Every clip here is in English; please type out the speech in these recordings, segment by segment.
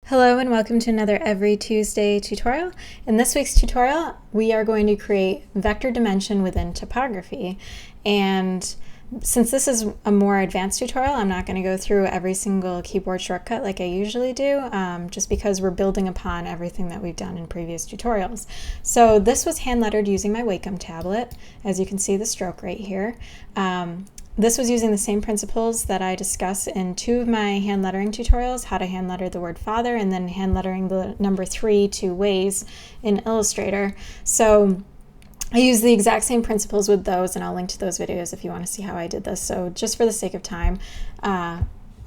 Hello and welcome to another Every Tuesday tutorial. In this week's tutorial, we are going to create vector dimension within typography. And since this is a more advanced tutorial, I'm not going to go through every single keyboard shortcut like I usually do, just because we're building upon everything that we've done in previous tutorials. So this was hand lettered using my Wacom tablet. As you can see the stroke right here. This was using the same principles that I discuss in two of my hand lettering tutorials, how to hand letter the word father and then hand lettering the number 3 two ways in Illustrator. So I use the exact same principles with those, and I'll link to those videos if you want to see how I did this. So just for the sake of time,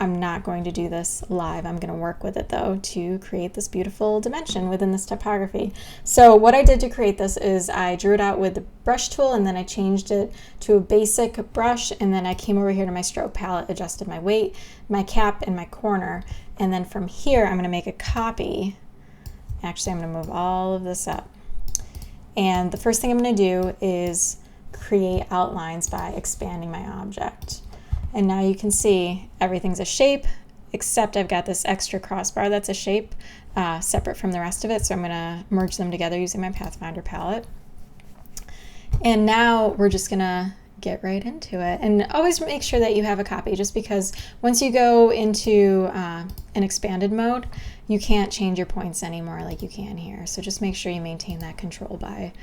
I'm not going to do this live. I'm going to work with it though to create this beautiful dimension within this typography. So what I did to create this is I drew it out with the brush tool, and then I changed it to a basic brush, and then I came over here to my stroke palette, adjusted my weight, my cap, and my corner, and then from here I'm going to make a copy. Actually, I'm going to move all of this up. And the first thing I'm going to do is create outlines by expanding my object. And now you can see everything's a shape, except I've got this extra crossbar that's a shape separate from the rest of it. So I'm going to merge them together using my Pathfinder palette. And now we're just going to get right into it. And always make sure that you have a copy, just because once you go into an expanded mode, you can't change your points anymore like you can here. So just make sure you maintain that control by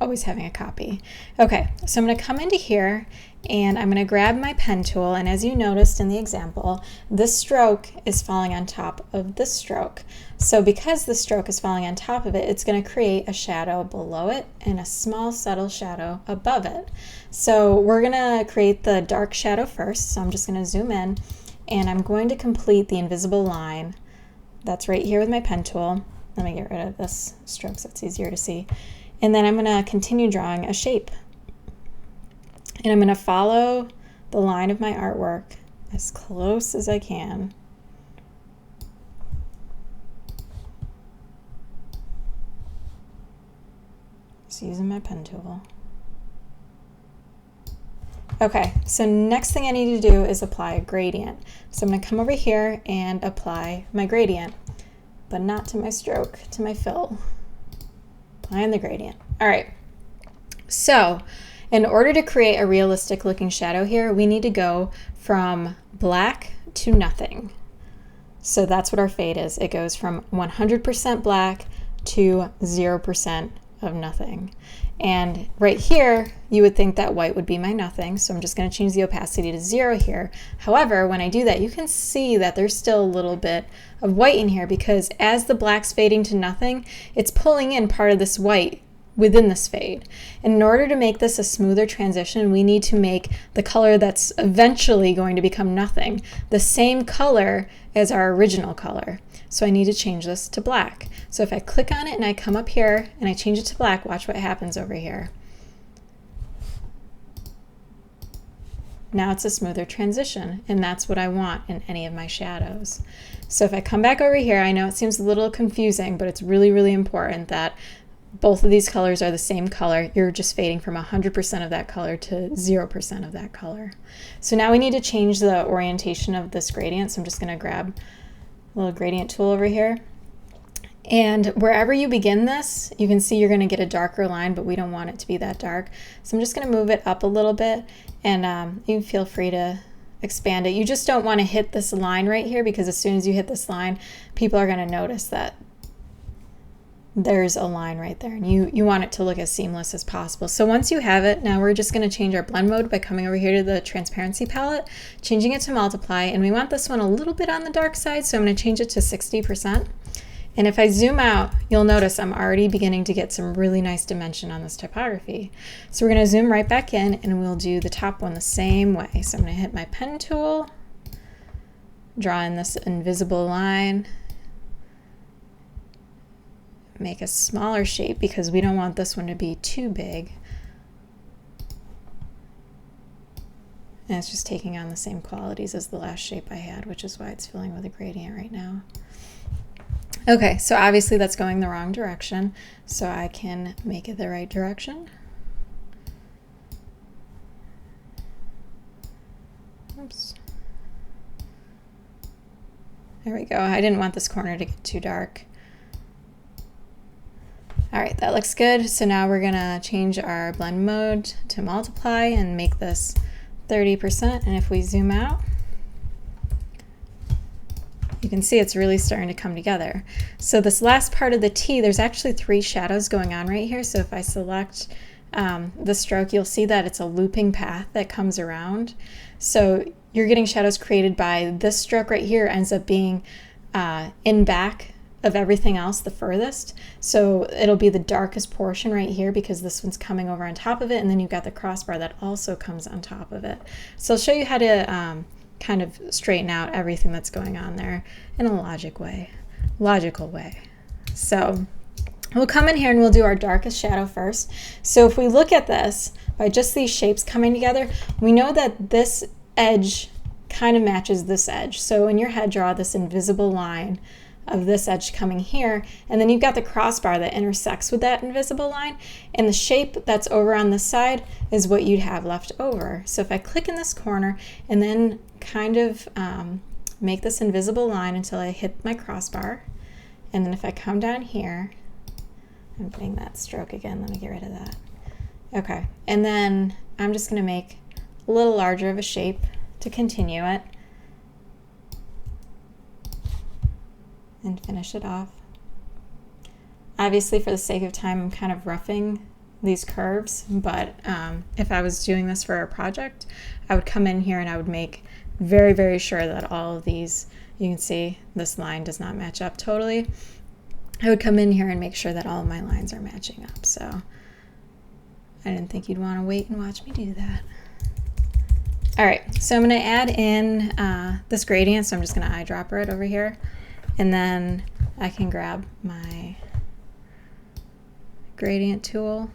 always having a copy. Okay, so I'm going to come into here and I'm going to grab my pen tool, and as you noticed in the example, this stroke is falling on top of this stroke. So because the stroke is falling on top of it, it's going to create a shadow below it and a small subtle shadow above it. So we're going to create the dark shadow first, so I'm just going to zoom in and I'm going to complete the invisible line that's right here with my pen tool. Let me get rid of this stroke so it's easier to see. And then I'm going to continue drawing a shape. And I'm going to follow the line of my artwork as close as I can. Just using my pen tool. Okay, so next thing I need to do is apply a gradient. So I'm going to come over here and apply my gradient, but not to my stroke, to my fill. Applying the gradient. All right, so in order to create a realistic looking shadow here, we need to go from black to nothing. So that's what our fade is. It goes from 100% black to 0% of nothing. And right here, you would think that white would be my nothing, so I'm just going to change the opacity to 0 here. However, when I do that, you can see that there's still a little bit of white in here, because as the black's fading to nothing, it's pulling in part of this white within this fade. And in order to make this a smoother transition, we need to make the color that's eventually going to become nothing the same color as our original color. So I need to change this to black. So if I click on it and I come up here and I change it to black, watch what happens over here. Now it's a smoother transition, and that's what I want in any of my shadows. So if I come back over here, I know it seems a little confusing, but it's really, really important that both of these colors are the same color. You're just fading from 100% of that color to 0% of that color. So now we need to change the orientation of this gradient. So I'm just going to grab a little gradient tool over here. And wherever you begin this, you can see you're going to get a darker line, but we don't want it to be that dark. So I'm just going to move it up a little bit, and you can feel free to expand it. You just don't want to hit this line right here, because as soon as you hit this line, people are going to notice that there's a line right there, and you want it to look as seamless as possible. So once you have it, now we're just going to change our blend mode by coming over here to the transparency palette, changing it to multiply, and we want this one a little bit on the dark side, so I'm going to change it to 60%. And if I zoom out, you'll notice I'm already beginning to get some really nice dimension on this typography. So we're going to zoom right back in, and we'll do the top one the same way. So I'm going to hit my pen tool, draw in this invisible line, make a smaller shape because we don't want this one to be too big. And it's just taking on the same qualities as the last shape I had, which is why it's filling with a gradient right now. Okay, so obviously that's going the wrong direction, so I can make it the right direction. Oops. There we go. I didn't want this corner to get too dark. All right, that looks good. So now we're gonna change our blend mode to multiply and make this 30%. And if we zoom out, you can see it's really starting to come together. So this last part of the T, there's actually 3 shadows going on right here. So if I select the stroke, you'll see that it's a looping path that comes around. So you're getting shadows created by this stroke right here ends up being in back of everything else the furthest. So it'll be the darkest portion right here because this one's coming over on top of it, and then you've got the crossbar that also comes on top of it. So I'll show you how to kind of straighten out everything that's going on there in a logical way. So we'll come in here and we'll do our darkest shadow first. So if we look at this, by just these shapes coming together, we know that this edge kind of matches this edge. So in your head, draw this invisible line of this edge coming here, and then you've got the crossbar that intersects with that invisible line, and the shape that's over on this side is what you'd have left over. So if I click in this corner and then kind of make this invisible line until I hit my crossbar, and then if I come down here, I'm getting that stroke again, let me get rid of that. Okay, and then I'm just going to make a little larger of a shape to continue it and finish it off. Obviously, for the sake of time, I'm kind of roughing these curves, but if I was doing this for a project, I would come in here and I would make very, very sure that all of these, you can see this line does not match up totally. I would come in here and make sure that all of my lines are matching up. So I didn't think you'd want to wait and watch me do that. All right, so I'm going to add in this gradient, so I'm just going to eyedropper it over here, and then I can grab my gradient tool,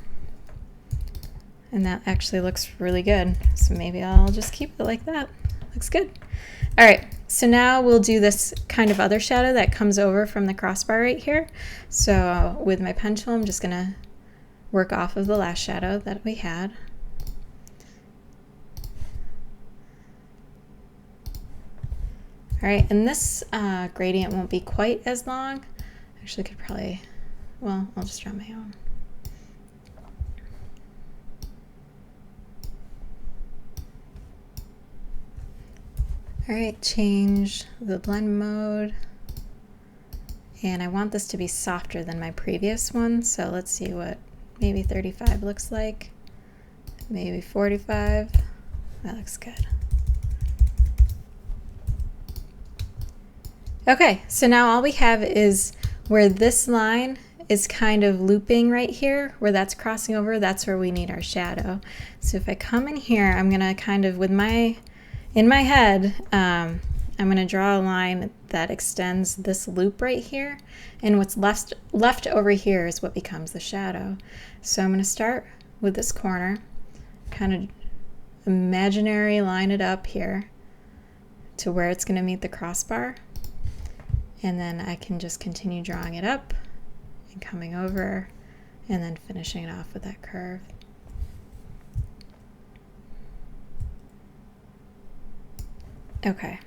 and that actually looks really good. So maybe I'll just keep it like that. Looks good. All right, so now we'll do this kind of other shadow that comes over from the crossbar right here. So with my pen tool, I'm just going to work off of the last shadow that we had. All right, and this gradient won't be quite as long. Actually, could probably, well, I'll just draw my own. All right, change the blend mode. And I want this to be softer than my previous one, so let's see what maybe 35 looks like. Maybe 45. That looks good. Okay, so now all we have is where this line is kind of looping right here, where that's crossing over, that's where we need our shadow. So if I come in here, I'm gonna kind of, in my head, I'm gonna draw a line that extends this loop right here, and what's left over here is what becomes the shadow. So I'm gonna start with this corner, kind of imaginary line it up here to where it's gonna meet the crossbar. And then I can just continue drawing it up and coming over and then finishing it off with that curve. Okay.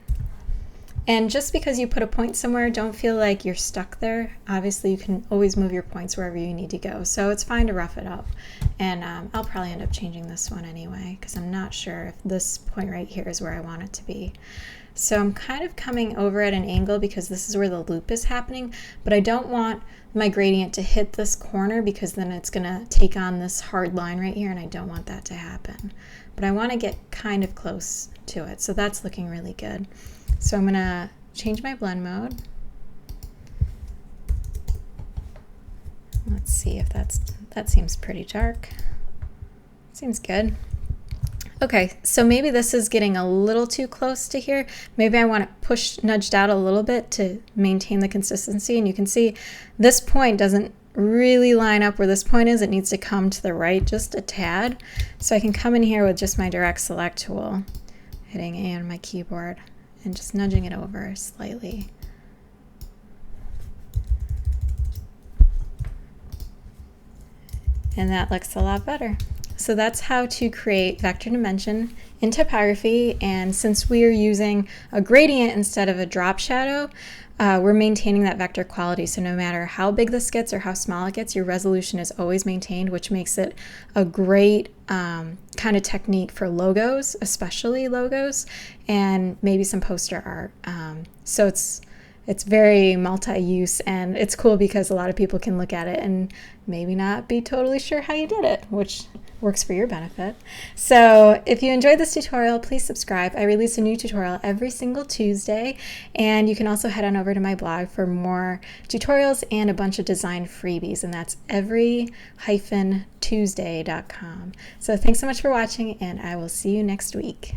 And just because you put a point somewhere, don't feel like you're stuck there. Obviously, you can always move your points wherever you need to go. So it's fine to rough it up. And I'll probably end up changing this one anyway, because I'm not sure if this point right here is where I want it to be. So I'm kind of coming over at an angle because this is where the loop is happening, but I don't want my gradient to hit this corner because then it's gonna take on this hard line right here, and I don't want that to happen. But I wanna get kind of close to it, so that's looking really good. So I'm gonna change my blend mode. Let's see if that seems pretty dark. Seems good. Okay, so maybe this is getting a little too close to here. Maybe I want it nudged out a little bit to maintain the consistency. And you can see this point doesn't really line up where this point is. It needs to come to the right just a tad. So I can come in here with just my direct select tool, hitting A on my keyboard and just nudging it over slightly. And that looks a lot better. So that's how to create vector dimension in typography, and since we are using a gradient instead of a drop shadow, we're maintaining that vector quality. So no matter how big this gets or how small it gets, your resolution is always maintained, which makes it a great kind of technique for logos, especially logos, and maybe some poster art. So it's very multi-use, and it's cool because a lot of people can look at it and maybe not be totally sure how you did it, which works for your benefit. So if you enjoyed this tutorial, please subscribe. I release a new tutorial every single Tuesday, and you can also head on over to my blog for more tutorials and a bunch of design freebies, and that's every-tuesday.com. So thanks so much for watching, and I will see you next week.